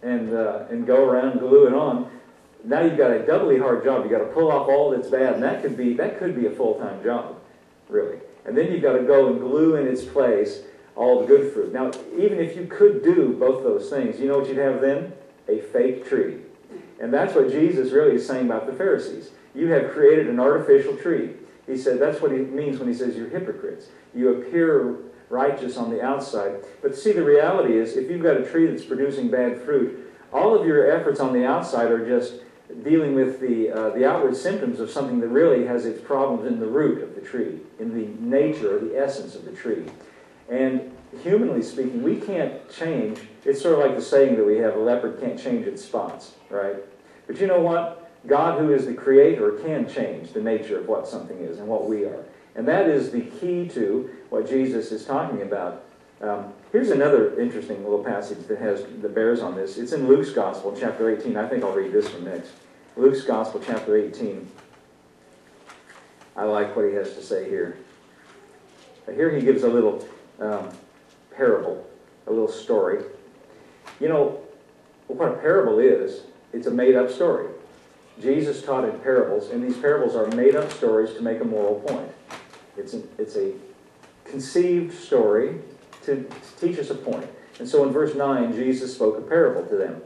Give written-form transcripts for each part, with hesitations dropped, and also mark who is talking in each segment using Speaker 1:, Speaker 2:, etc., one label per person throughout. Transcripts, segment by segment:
Speaker 1: and go around and glue it on. Now you've got a doubly hard job. You've got to pull off all that's bad, and that could be a full-time job, really. And then you've got to go and glue in its place all the good fruit. Now, even if you could do both those things, you know what you'd have then? A fake tree. And that's what Jesus really is saying about the Pharisees. You have created an artificial tree. He said that's what he means when he says you're hypocrites. You appear righteous on the outside. But see, the reality is, if you've got a tree that's producing bad fruit, all of your efforts on the outside are just dealing with the outward symptoms of something that really has its problems in the root of the tree, in the nature or the essence of the tree. And humanly speaking, we can't change. It's sort of like the saying that we have, a leopard can't change its spots, right? But you know what? God, who is the creator, can change the nature of what something is and what we are. And that is the key to what Jesus is talking about. Here's another interesting little passage that bears on this. It's in Luke's Gospel, chapter 18. I think I'll read this one next. Luke's Gospel, chapter 18. I like what he has to say here. Here he gives a little parable, a little story. You know, what a parable is, it's a made-up story. Jesus taught in parables, and these parables are made-up stories to make a moral point. It's a conceived story to teach us a point. And so in verse 9, Jesus spoke a parable to them.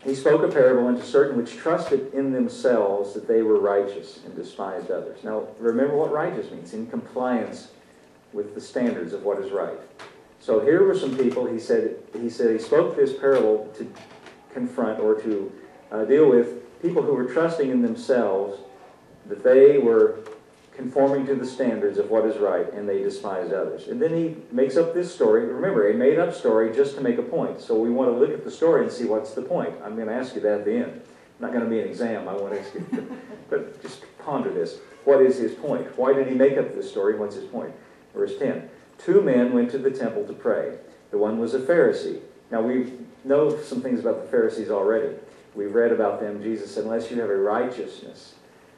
Speaker 1: He spoke a parable unto certain which trusted in themselves that they were righteous and despised others. Now, remember what righteous means, in compliance with the standards of what is right. So here were some people, he spoke this parable to confront or to deal with people who were trusting in themselves that they were conforming to the standards of what is right, and they despised others. And then he makes up this story. Remember, a made-up story just to make a point. So we want to look at the story and see what's the point. I'm going to ask you that at the end. It's not going to be an exam. I want to ask you, but just ponder this. What is his point? Why did he make up this story? What's his point? Verse 10. 2 men went to the temple to pray. The one was a Pharisee. Now, we know some things about the Pharisees already. We've read about them. Jesus said, unless you have a righteousness,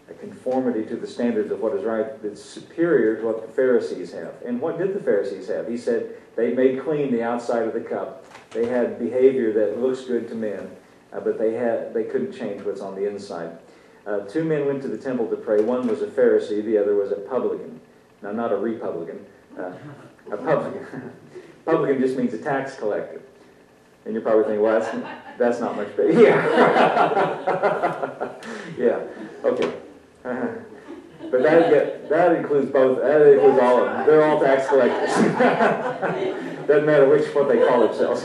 Speaker 1: a conformity to the standards of what is right, that's superior to what the Pharisees have. And what did the Pharisees have? He said they made clean the outside of the cup. They had behavior that looks good to men, but they couldn't change what's on the inside. 2 men went to the temple to pray. One was a Pharisee, the other was a publican. Now, not a Republican, a publican. Publican just means a tax collector. And you're probably thinking, well, that's not much better. Yeah. Yeah. Okay. But that includes both. That includes all of them. They're all tax collectors. Doesn't matter what they call themselves.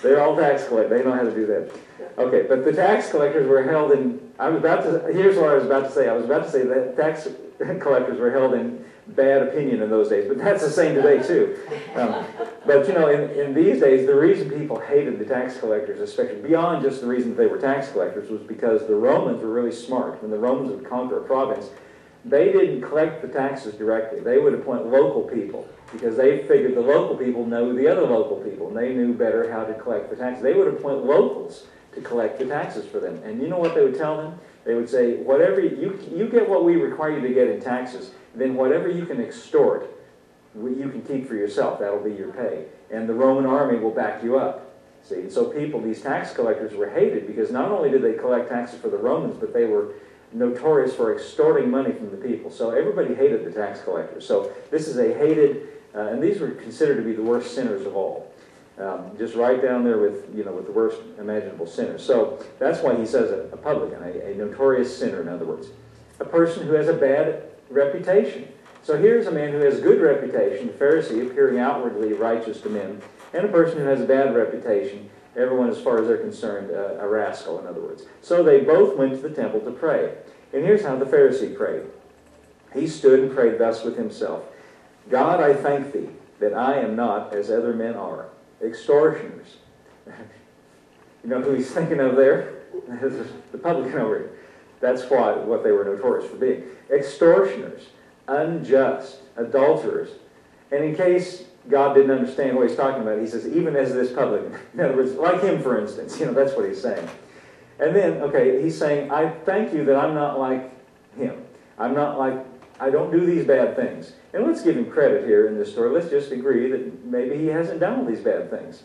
Speaker 1: They're all tax collectors. They know how to do that. Okay, but the tax collectors were held in. Here's what I was about to say. I was about to say that tax collectors were held in bad opinion in those days, but that's the same today too. But you know, in these days, the reason people hated the tax collectors, especially beyond just the reason that they were tax collectors, was because the Romans were really smart. When the Romans would conquer a province, they didn't collect the taxes directly. They would appoint local people because they figured the local people know the other local people, and they knew better how to collect the taxes. They would appoint locals to collect the taxes for them. And you know what they would tell them? They would say, whatever you get what we require you to get in taxes, then whatever you can extort, you can keep for yourself. That'll be your pay. And the Roman army will back you up. See, and so these tax collectors were hated because not only did they collect taxes for the Romans, but they were notorious for extorting money from the people. So everybody hated the tax collectors. So this is a hated, and these were considered to be the worst sinners of all. Just right down there with the worst imaginable sinners. So that's why he says a publican, a notorious sinner, in other words. A person who has a bad reputation. So here's a man who has a good reputation, a Pharisee, appearing outwardly righteous to men, and a person who has a bad reputation, everyone as far as they're concerned, a rascal, in other words. So they both went to the temple to pray. And here's how the Pharisee prayed. He stood and prayed thus with himself. God, I thank thee that I am not as other men are, extortioners. You know who he's thinking of there? The publican over here. That's what they were notorious for being. Extortioners, unjust, adulterers. And in case God didn't understand what he's talking about, he says, even as this publican. In other words, like him, for instance. That's what he's saying. And then, okay, he's saying, I thank you that I'm not like him. I'm not like I don't do these bad things. And let's give him credit here in this story. Let's just agree that maybe he hasn't done all these bad things.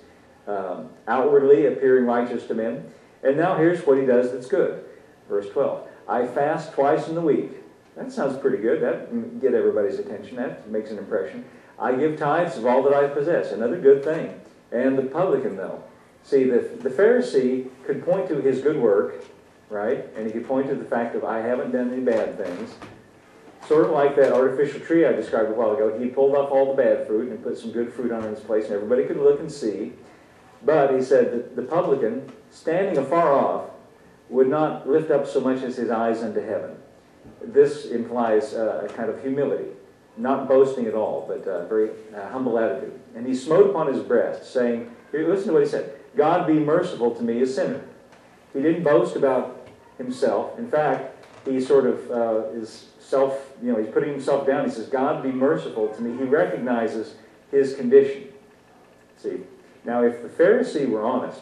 Speaker 1: Outwardly appearing righteous to men. And now here's what he does that's good. Verse 12. I fast twice in the week. That sounds pretty good. That get everybody's attention. That makes an impression. I give tithes of all that I possess. Another good thing. And the publican, though. See, the Pharisee could point to his good work, right? And he could point to the fact of, I haven't done any bad things. Sort of like that artificial tree I described a while ago. He pulled off all the bad fruit and put some good fruit on its place, and everybody could look and see. But he said that the publican, standing afar off, would not lift up so much as his eyes unto heaven. This implies a kind of humility, not boasting at all, but a very humble attitude. And he smote upon his breast, saying, here, listen to what he said, God be merciful to me, a sinner. He didn't boast about himself. In fact, he sort of is he's putting himself down. He says, God be merciful to me. He recognizes his condition. See, now if the Pharisee were honest,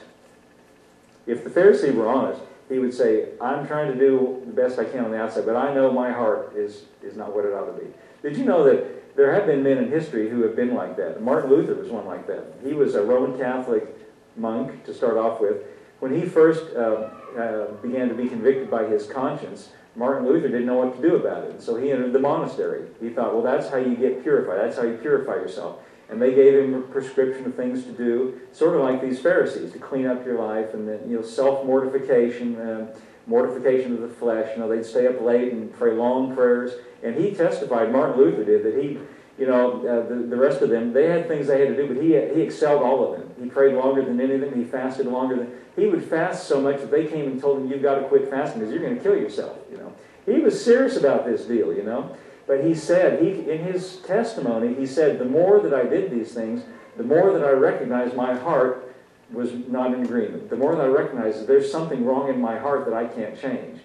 Speaker 1: he would say, I'm trying to do the best I can on the outside, but I know my heart is not what it ought to be. Did you know that there have been men in history who have been like that? Martin Luther was one like that. He was a Roman Catholic monk, to start off with. When he first began to be convicted by his conscience, Martin Luther didn't know what to do about it. So he entered the monastery. He thought, well, that's how you get purified. That's how you purify yourself. And they gave him a prescription of things to do, sort of like these Pharisees, to clean up your life, and then, self-mortification, mortification of the flesh. They'd stay up late and pray long prayers. And he testified, Martin Luther did, that he, the rest of them, they had things they had to do, but he excelled all of them. He prayed longer than any of them. He fasted longer than... He would fast so much that they came and told him, you've got to quit fasting because you're going to kill yourself, He was serious about this deal, But he said, in his testimony, he said, the more that I did these things, the more that I recognized my heart was not in agreement. The more that I recognized that there's something wrong in my heart that I can't change.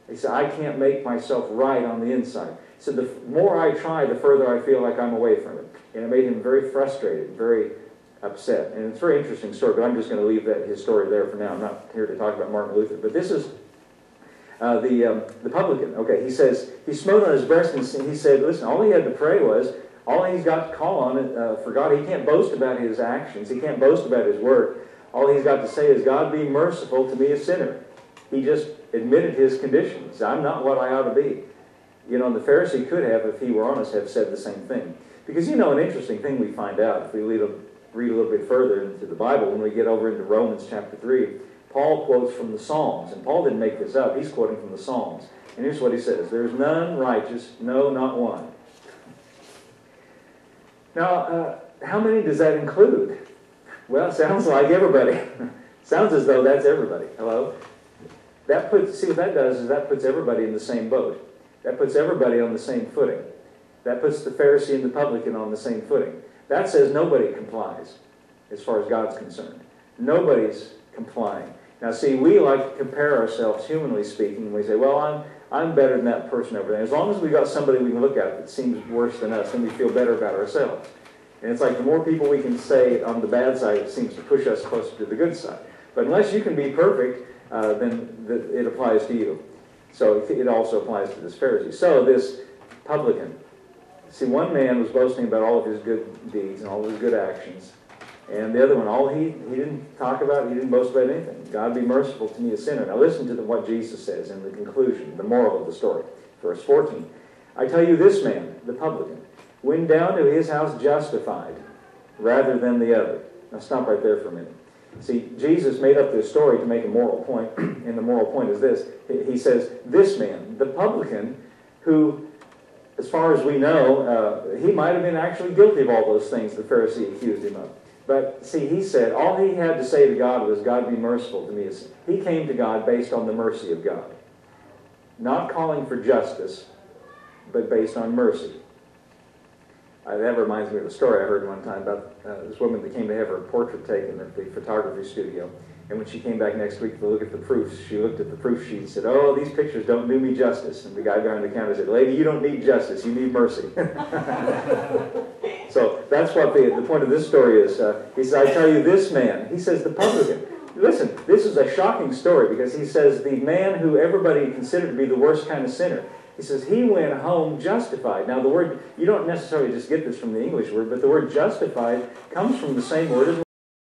Speaker 1: He said, I can't make myself right on the inside. So the more I try, the further I feel like I'm away from it. And it made him very frustrated, very upset. And it's a very interesting story, but I'm just going to leave his story there for now. I'm not here to talk about Martin Luther. But this is the publican. Okay, he says, he smote on his breast and he said, listen, all he had to pray was, all he's got to call on for God, he can't boast about his actions. He can't boast about his work. All he's got to say is, God be merciful to me, a sinner. He just admitted his conditions. I'm not what I ought to be. And the Pharisee could have, if he were honest, have said the same thing. Because an interesting thing we find out, if we read a little bit further into the Bible, when we get over into Romans chapter 3, Paul quotes from the Psalms. And Paul didn't make this up. He's quoting from the Psalms. And here's what he says. There's none righteous, no, not one. Now, how many does that include? Well, it sounds like everybody. Sounds as though that's everybody. Hello? See what that does is that puts everybody in the same boat. That puts everybody on the same footing. That puts the Pharisee and the publican on the same footing. That says nobody complies as far as God's concerned. Nobody's complying. Now see, we like to compare ourselves, humanly speaking. We say, well, I'm better than that person over there. As long as we got somebody we can look at that seems worse than us, then we feel better about ourselves. And it's like the more people we can say on the bad side, it seems to push us closer to the good side. But unless you can be perfect, then it applies to you. So it also applies to this Pharisee. So this publican. See, one man was boasting about all of his good deeds and all of his good actions. And the other one, he didn't talk about, he didn't boast about anything. God be merciful to me, a sinner. Now listen to what Jesus says in the conclusion, the moral of the story. Verse 14. I tell you, this man, the publican, went down to his house justified rather than the other. Now stop right there for a minute. See, Jesus made up this story to make a moral point, and the moral point is this. He says, this man, the publican, who, as far as we know, he might have been actually guilty of all those things the Pharisee accused him of. But see, he said, all he had to say to God was, God be merciful to me. He came to God based on the mercy of God. Not calling for justice, but based on mercy. That reminds me of a story I heard one time about this woman that came to have her portrait taken at the photography studio. And when she came back next week to look at the proofs, she looked at the proof sheet and said, oh, these pictures don't do me justice. And the guy behind the counter said, lady, you don't need justice, you need mercy. So that's what the point of this story is. He says, I tell you, this man, he says the publican. Listen, this is a shocking story because he says the man who everybody considered to be the worst kind of sinner, He says, he went home justified. Now the word, you don't necessarily just get this from the English word, but the word justified comes from the same word as